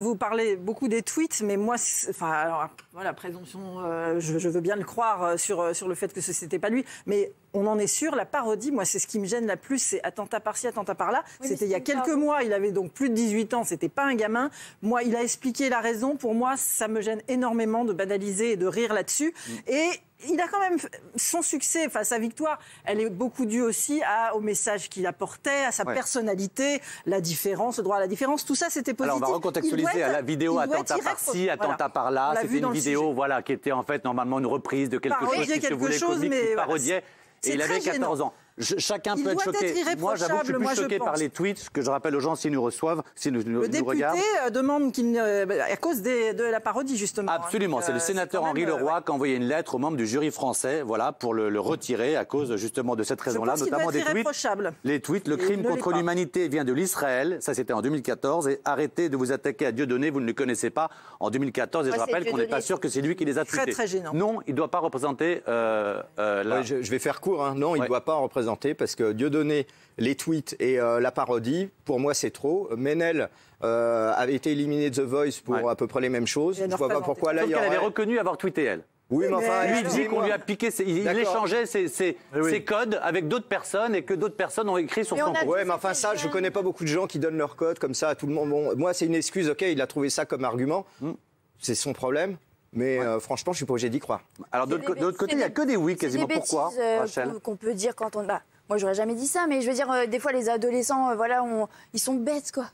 Vous parlez beaucoup des tweets, mais moi, enfin, alors, voilà, présomption, je veux bien le croire sur le fait que ce n'était pas lui, mais on en est sûr, la parodie, moi, c'est ce qui me gêne la plus, c'est attentat par-ci, attentat par-là. Oui, c'était il y a quelques mois, il avait donc plus de 18 ans, c'était pas un gamin. Moi, il a expliqué la raison. Pour moi, ça me gêne énormément de banaliser et de rire là-dessus. Et il a quand même son succès, enfin sa victoire, elle est beaucoup due aussi au message qu'il apportait, à sa personnalité, la différence, le droit à la différence, tout ça c'était positif. Alors on va recontextualiser à la vidéo attentat par-ci, attentat par là. C'était une vidéo qui était en fait normalement une reprise de quelque chose qui se voulait comique, qui parodiait. Et il avait 14 ans. Chacun peut être choqué. Moi, j'avoue que je suis plus choqué par les tweets, ce que je rappelle aux gens s'ils nous reçoivent, s'ils nous regardent. Le député demande qu'il, à cause de la parodie, justement. Absolument. C'est le sénateur Henri Leroy qui a envoyé une lettre aux membres du jury français, pour le retirer à cause justement de cette raison-là, notamment des tweets. Les tweets, le crime contre l'humanité vient de l'Israël, ça c'était en 2014, et arrêtez de vous attaquer à Dieudonné, vous ne le connaissez pas, en 2014, et je rappelle qu'on n'est pas sûr que c'est lui qui les a tweetés. Très gênant. Non, il ne doit pas représenter... je vais faire court, hein. Non, il ne doit pas représenter. Parce que Dieudonné, les tweets et la parodie, pour moi c'est trop. Ménel avait été éliminé de The Voice pour à peu près les mêmes choses. Je ne vois pas pourquoi là il y aurait... Elle avait reconnu avoir tweeté elle. Oui, mais enfin, lui dit qu'on lui a piqué, il échangeait ses codes avec d'autres personnes et que d'autres personnes ont écrit sur son compte. Oui, mais enfin ça, je connais pas beaucoup de gens qui donnent leurs codes comme ça à tout le monde. Bon, moi c'est une excuse, ok, il a trouvé ça comme argument, c'est son problème. Mais franchement, je suis pas obligé d'y croire. Alors de l'autre côté, il n'y a que des oui quasiment. Pourquoi, Rachel ? Qu'on peut dire quand on... moi, j'aurais jamais dit ça, mais je veux dire, des fois, les adolescents, ils sont bêtes, quoi.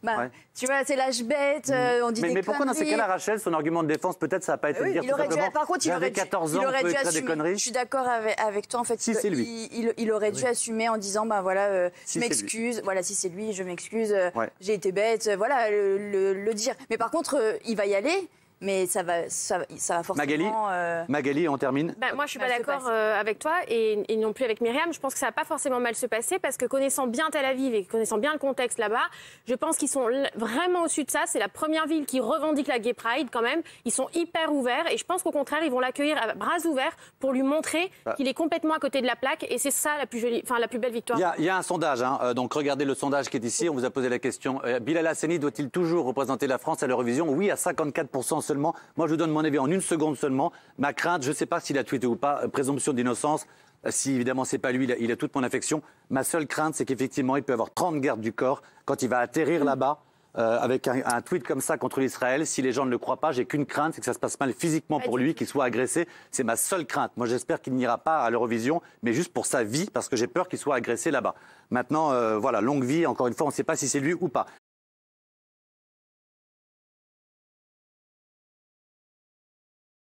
Tu vois, c'est l'âge bête, on dit des conneries. Mais pourquoi dans ces cas-là, Rachel, son argument de défense, peut-être, ça n'a pas été de dire tout simplement... Par contre, il aurait dû 14 ans, on peut écrire des conneries. Je suis d'accord avec toi, en fait. Si c'est lui. Il aurait dû assumer en disant, je m'excuse. Voilà, si c'est lui, je m'excuse. J'ai été bête. Voilà, le dire. Mais par contre, il va y aller. Mais ça va forcément... Magali, on termine. Moi, je suis pas d'accord avec toi et non plus avec Myriam. Je pense que ça va pas forcément mal se passer parce que connaissant bien Tel Aviv et connaissant bien le contexte là-bas, je pense qu'ils sont vraiment au-dessus de ça. C'est la première ville qui revendique la Gay Pride quand même. Ils sont hyper ouverts et je pense qu'au contraire, ils vont l'accueillir à bras ouverts pour lui montrer qu'il est complètement à côté de la plaque et c'est ça la plus belle victoire. Il y a un sondage, donc regardez le sondage qui est ici. On vous a posé la question. Bilal Hassani doit-il toujours représenter la France à l'Eurovision ? Oui, à 54% seulement. Moi, je vous donne mon avis en une seconde seulement. Ma crainte, je ne sais pas s'il a tweeté ou pas, présomption d'innocence. Si évidemment c'est pas lui, il a toute mon affection. Ma seule crainte, c'est qu'effectivement, il peut avoir 30 gardes du corps quand il va atterrir là-bas. Avec un tweet comme ça contre l'Israël, si les gens ne le croient pas, j'ai qu'une crainte, c'est que ça se passe mal physiquement pour lui, qu'il soit agressé. C'est ma seule crainte. Moi, j'espère qu'il n'ira pas à l'Eurovision, mais juste pour sa vie, parce que j'ai peur qu'il soit agressé là-bas. Maintenant, longue vie, encore une fois, on ne sait pas si c'est lui ou pas.